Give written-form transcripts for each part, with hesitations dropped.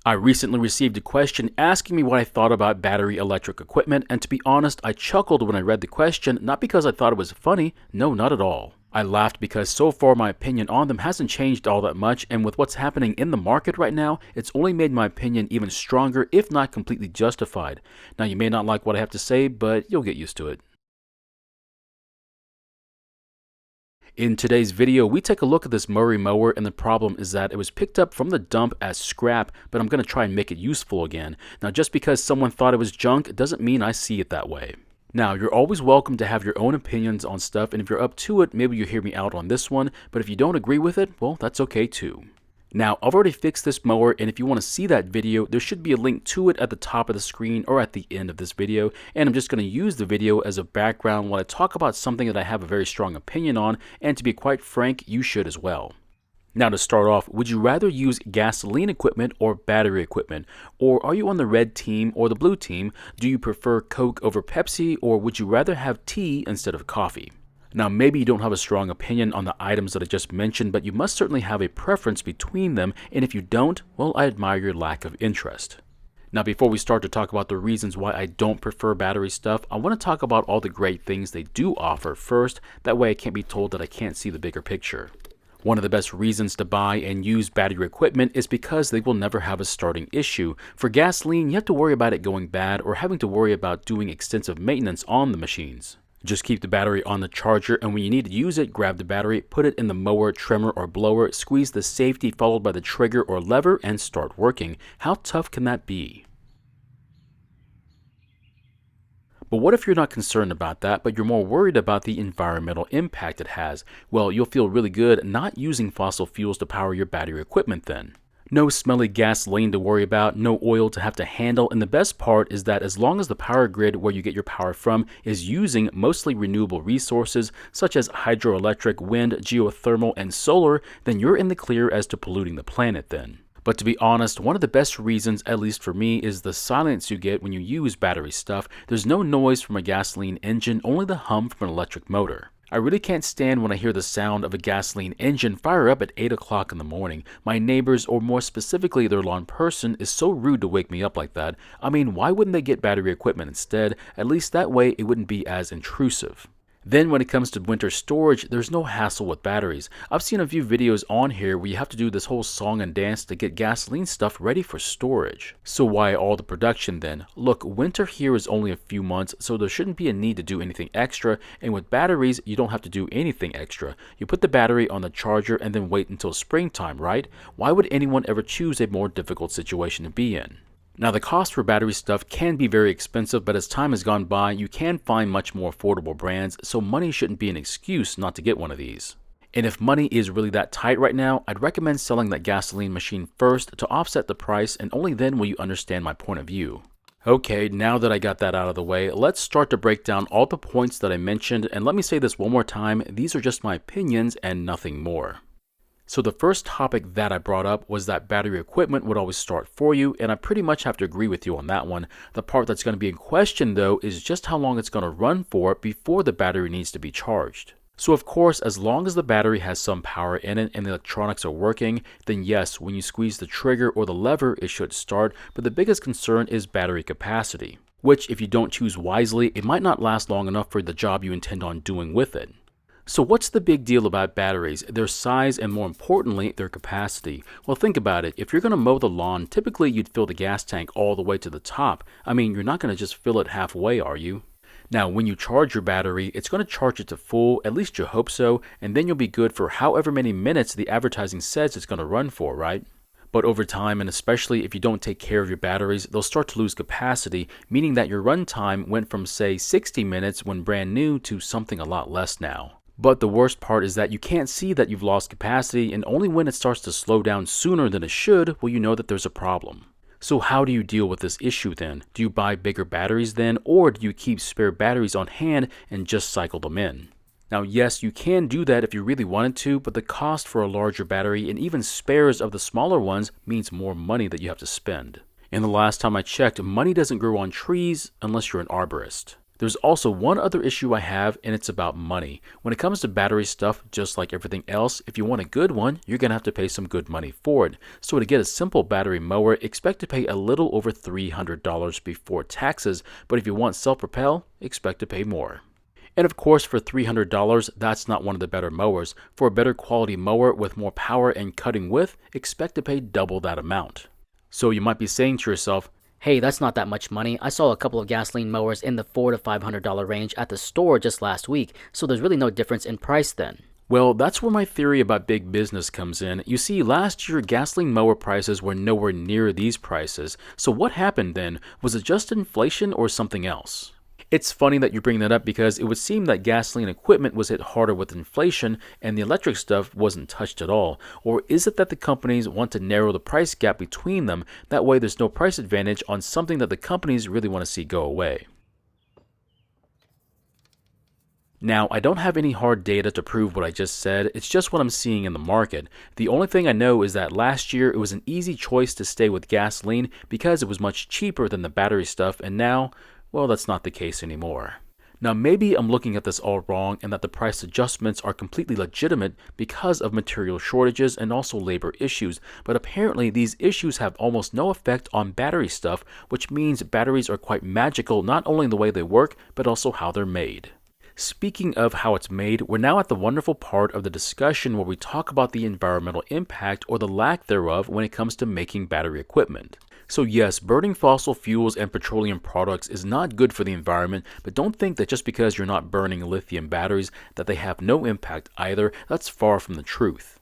I recently received a question asking me what I thought about battery electric equipment, and to be honest, I chuckled when I read the question, not because I thought it was funny, no, not at all. I laughed because so far my opinion on them hasn't changed all that much, and with what's happening in the market right now, it's only made my opinion even stronger, if not completely justified. Now, you may not like what I have to say, but you'll get used to it. In today's video, we take a look at this Mowry mower, and the problem is that it was picked up from the dump as scrap, but I'm going to try and make it useful again. Now, just because someone thought it was junk doesn't mean I see it that way. Now, you're always welcome to have your own opinions on stuff, and if you're up to it, maybe you hear me out on this one, but if you don't agree with it, well, that's okay too. Now, I've already fixed this mower, and if you want to see that video, there should be a link to it at the top of the screen or at the end of this video, and I'm just going to use the video as a background while I talk about something that I have a very strong opinion on, and to be quite frank, you should as well. Now, to start off, would you rather use gasoline equipment or battery equipment? Or are you on the red team or the blue team? Do you prefer Coke over Pepsi, or would you rather have tea instead of coffee? Now, maybe you don't have a strong opinion on the items that I just mentioned, but you must certainly have a preference between them, and if you don't, well, I admire your lack of interest. Now, before we start to talk about the reasons why I don't prefer battery stuff, I want to talk about all the great things they do offer first. That way I can't be told that I can't see the bigger picture. One of the best reasons to buy and use battery equipment is because they will never have a starting issue. For gasoline, you have to worry about it going bad or having to worry about doing extensive maintenance on the machines. Just keep the battery on the charger, and when you need to use it, grab the battery, put it in the mower, trimmer, or blower, squeeze the safety followed by the trigger or lever, and start working. How tough can that be? But what if you're not concerned about that, but you're more worried about the environmental impact it has? Well, you'll feel really good not using fossil fuels to power your battery equipment then. No smelly gasoline to worry about, no oil to have to handle, and the best part is that as long as the power grid where you get your power from is using mostly renewable resources such as hydroelectric, wind, geothermal, and solar, then you're in the clear as to polluting the planet then. But to be honest, one of the best reasons, at least for me, is the silence you get when you use battery stuff. There's no noise from a gasoline engine, only the hum from an electric motor. I really can't stand when I hear the sound of a gasoline engine fire up at 8 o'clock in the morning. My neighbors, or more specifically their lawn person, is so rude to wake me up like that. I mean, why wouldn't they get battery equipment instead? At least that way it wouldn't be as intrusive. Then when it comes to winter storage, there's no hassle with batteries. I've seen a few videos on here where you have to do this whole song and dance to get gasoline stuff ready for storage. So why all the production then? Look, winter here is only a few months, so there shouldn't be a need to do anything extra, and with batteries, you don't have to do anything extra. You put the battery on the charger and then wait until springtime, right? Why would anyone ever choose a more difficult situation to be in? Now, the cost for battery stuff can be very expensive, but as time has gone by, you can find much more affordable brands, so money shouldn't be an excuse not to get one of these. And if money is really that tight right now, I'd recommend selling that gasoline machine first to offset the price, and only then will you understand my point of view. Okay, now that I got that out of the way, let's start to break down all the points that I mentioned, and let me say this one more time, these are just my opinions and nothing more. So the first topic that I brought up was that battery equipment would always start for you, and I pretty much have to agree with you on that one. The part that's going to be in question though is just how long it's going to run for before the battery needs to be charged. So of course, as long as the battery has some power in it and the electronics are working, then yes, when you squeeze the trigger or the lever, it should start, but the biggest concern is battery capacity, which if you don't choose wisely, it might not last long enough for the job you intend on doing with it. So what's the big deal about batteries? Their size and more importantly, their capacity. Well, think about it. If you're going to mow the lawn, typically you'd fill the gas tank all the way to the top. I mean, you're not going to just fill it halfway, are you? Now, when you charge your battery, it's going to charge it to full, at least you hope so, and then you'll be good for however many minutes the advertising says it's going to run for, right? But over time, and especially if you don't take care of your batteries, they'll start to lose capacity, meaning that your run time went from, say, 60 minutes when brand new to something a lot less now. But the worst part is that you can't see that you've lost capacity, and only when it starts to slow down sooner than it should will you know that there's a problem. So how do you deal with this issue then? Do you buy bigger batteries then, or do you keep spare batteries on hand and just cycle them in? Now yes, you can do that if you really wanted to, but the cost for a larger battery and even spares of the smaller ones means more money that you have to spend. And the last time I checked, money doesn't grow on trees unless you're an arborist. There's also one other issue I have, and it's about money. When it comes to battery stuff, just like everything else, if you want a good one, you're going to have to pay some good money for it. So to get a simple battery mower, expect to pay a little over $300 before taxes, but if you want self-propel, expect to pay more. And of course, for $300, that's not one of the better mowers. For a better quality mower with more power and cutting width, expect to pay double that amount. So you might be saying to yourself, Hey, that's not that much money. I saw a couple of gasoline mowers in the $400 to $500 range at the store just last week, so there's really no difference in price then. well, that's where my theory about big business comes in. You see, last year gasoline mower prices were nowhere near these prices. So what happened then? Was it just inflation or something else? It's funny that you bring that up because it would seem that gasoline equipment was hit harder with inflation and the electric stuff wasn't touched at all. Or is it that the companies want to narrow the price gap between them? That way there's no price advantage on something that the companies really want to see go away. Now, I don't have any hard data to prove what I just said, it's just what I'm seeing in the market. The only thing I know is that last year it was an easy choice to stay with gasoline because it was much cheaper than the battery stuff, and now, well, that's not the case anymore. Now, maybe I'm looking at this all wrong and that the price adjustments are completely legitimate because of material shortages and also labor issues, but apparently these issues have almost no effect on battery stuff, which means batteries are quite magical not only in the way they work, but also how they're made. Speaking of how it's made, we're now at the wonderful part of the discussion where we talk about the environmental impact or the lack thereof when it comes to making battery equipment. So yes, burning fossil fuels and petroleum products is not good for the environment, but don't think that just because you're not burning lithium batteries that they have no impact either. That's far from the truth.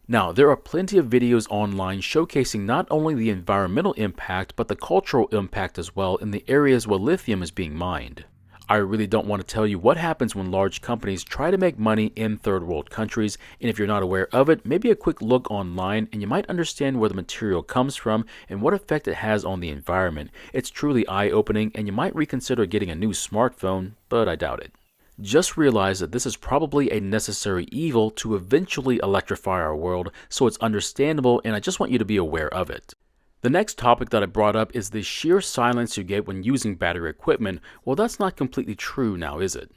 Now, there are plenty of videos online showcasing not only the environmental impact, but the cultural impact as well in the areas where lithium is being mined. I really don't want to tell you what happens when large companies try to make money in third world countries, and if you're not aware of it, maybe a quick look online and you might understand where the material comes from and what effect it has on the environment. It's truly eye-opening and you might reconsider getting a new smartphone, but I doubt it. Just realize that this is probably a necessary evil to eventually electrify our world, so it's understandable and I just want you to be aware of it. The next topic that I brought up is the sheer silence you get when using battery equipment. Well, that's not completely true now, is it?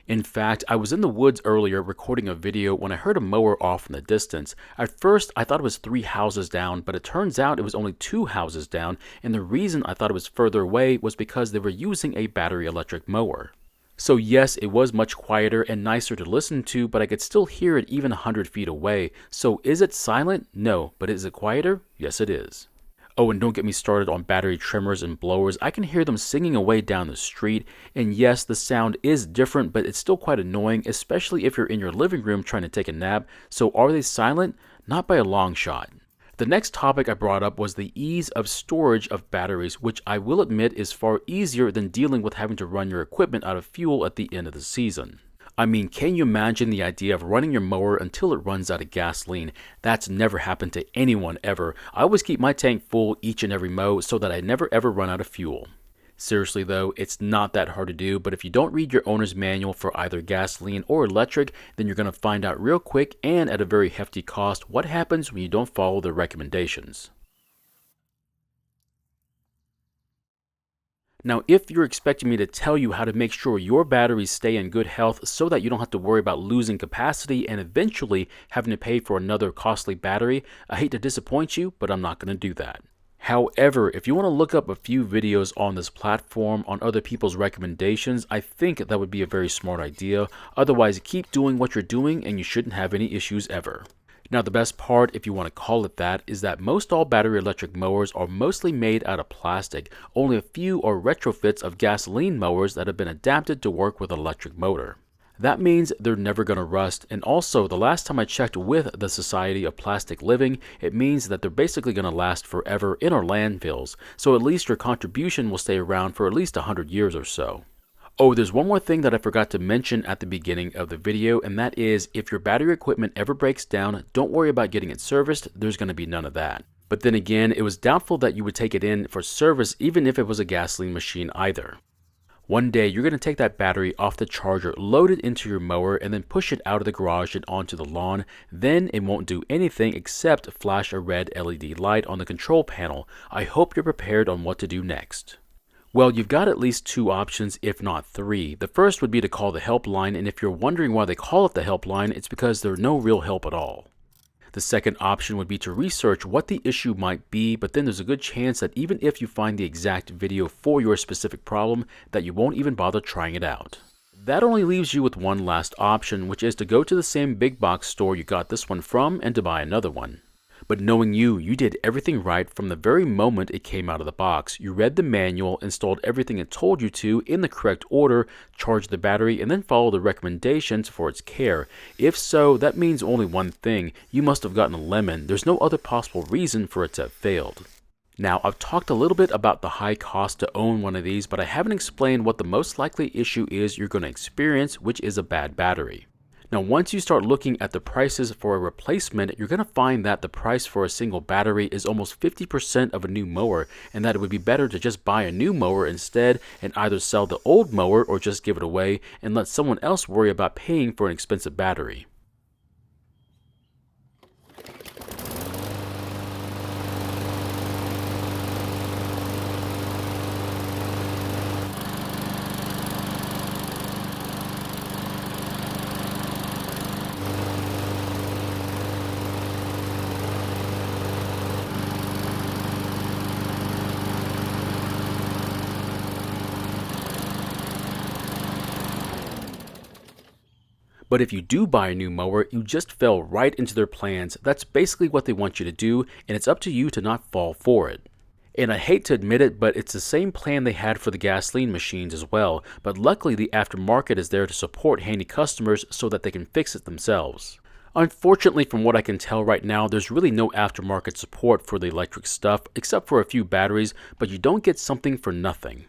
In fact, I was in the woods earlier recording a video when I heard a mower off in the distance. At first, I thought it was 3 houses down, but it turns out it was only 2 houses down, and the reason I thought it was further away was because they were using a battery electric mower. So yes, it was much quieter and nicer to listen to, but I could still hear it even 100 feet away. So is it silent? No, but is it quieter? Yes, it is. Oh, and don't get me started on battery trimmers and blowers. I can hear them singing away down the street. And yes, the sound is different, but it's still quite annoying, especially if you're in your living room trying to take a nap. So are they silent? Not by a long shot. The next topic I brought up was the ease of storage of batteries, which I will admit is far easier than dealing with having to run your equipment out of fuel at the end of the season. I mean, can you imagine the idea of running your mower until it runs out of gasoline? That's never happened to anyone ever. I always keep my tank full each and every mow so that I never ever run out of fuel. Seriously though, it's not that hard to do, but if you don't read your owner's manual for either gasoline or electric, then you're going to find out real quick and at a very hefty cost what happens when you don't follow the recommendations. Now, if you're expecting me to tell you how to make sure your batteries stay in good health so that you don't have to worry about losing capacity and eventually having to pay for another costly battery, I hate to disappoint you, but I'm not going to do that. However, if you want to look up a few videos on this platform on other people's recommendations, I think that would be a very smart idea. Otherwise, keep doing what you're doing and you shouldn't have any issues ever. Now, the best part, if you want to call it that, is that most all battery electric mowers are mostly made out of plastic. Only a few are retrofits of gasoline mowers that have been adapted to work with an electric motor. That means they're never going to rust, and also the last time I checked with the Society of Plastic Living, it means that they're basically going to last forever in our landfills, so at least your contribution will stay around for at least 100 years or so. Oh, there's one more thing that I forgot to mention at the beginning of the video, and that is if your battery equipment ever breaks down, don't worry about getting it serviced, there's going to be none of that. But then again, it was doubtful that you would take it in for service even if it was a gasoline machine either. One day, you're going to take that battery off the charger, load it into your mower, and then push it out of the garage and onto the lawn. Then it won't do anything except flash a red LED light on the control panel. I hope you're prepared on what to do next. Well, you've got at least two options, if not three. The first would be to call the helpline, and if you're wondering why they call it the helpline, it's because there's no real help at all. The second option would be to research what the issue might be, but then there's a good chance that even if you find the exact video for your specific problem, that you won't even bother trying it out. That only leaves you with one last option, which is to go to the same big box store you got this one from and to buy another one. But knowing you did everything right from the very moment it came out of the box. You read the manual, installed everything it told you to in the correct order, charged the battery, and then followed the recommendations for its care. If so, that means only one thing: you must have gotten a lemon. There's no other possible reason for it to have failed. Now, I've talked a little bit about the high cost to own one of these, but I haven't explained what the most likely issue is you're going to experience, which is a bad battery. Now, once you start looking at the prices for a replacement, you're going to find that the price for a single battery is almost 50% of a new mower, and that it would be better to just buy a new mower instead and either sell the old mower or just give it away and let someone else worry about paying for an expensive battery. But if you do buy a new mower, you just fell right into their plans. That's basically what they want you to do, and it's up to you to not fall for it. And I hate to admit it, but it's the same plan they had for the gasoline machines as well, but luckily the aftermarket is there to support handy customers so that they can fix it themselves. Unfortunately, from what I can tell right now, there's really no aftermarket support for the electric stuff, except for a few batteries, but you don't get something for nothing.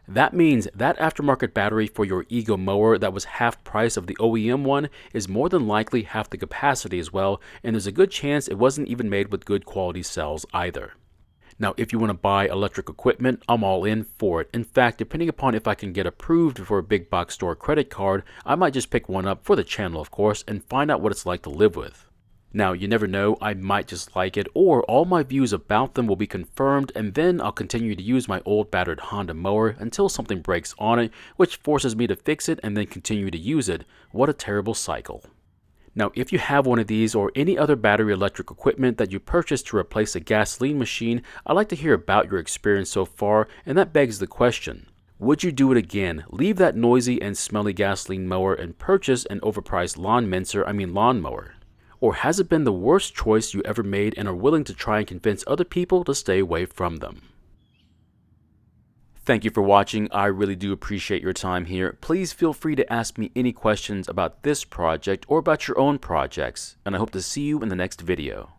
That means that aftermarket battery for your Ego mower that was half price of the OEM one is more than likely half the capacity as well, and there's a good chance it wasn't even made with good quality cells either. Now, if you want to buy electric equipment, I'm all in for it. In fact, depending upon if I can get approved for a big box store credit card, I might just pick one up for the channel, of course, and find out what it's like to live with. Now, you never know, I might just like it, or all my views about them will be confirmed, and then I'll continue to use my old battered Honda mower until something breaks on it, which forces me to fix it and then continue to use it. What a terrible cycle. Now, if you have one of these or any other battery electric equipment that you purchased to replace a gasoline machine, I'd like to hear about your experience so far, and that begs the question: would you do it again, leave that noisy and smelly gasoline mower and purchase an overpriced lawnmower? Or has it been the worst choice you ever made and are willing to try and convince other people to stay away from them? Thank you for watching. I really do appreciate your time here. Please feel free to ask me any questions about this project or about your own projects, and I hope to see you in the next video.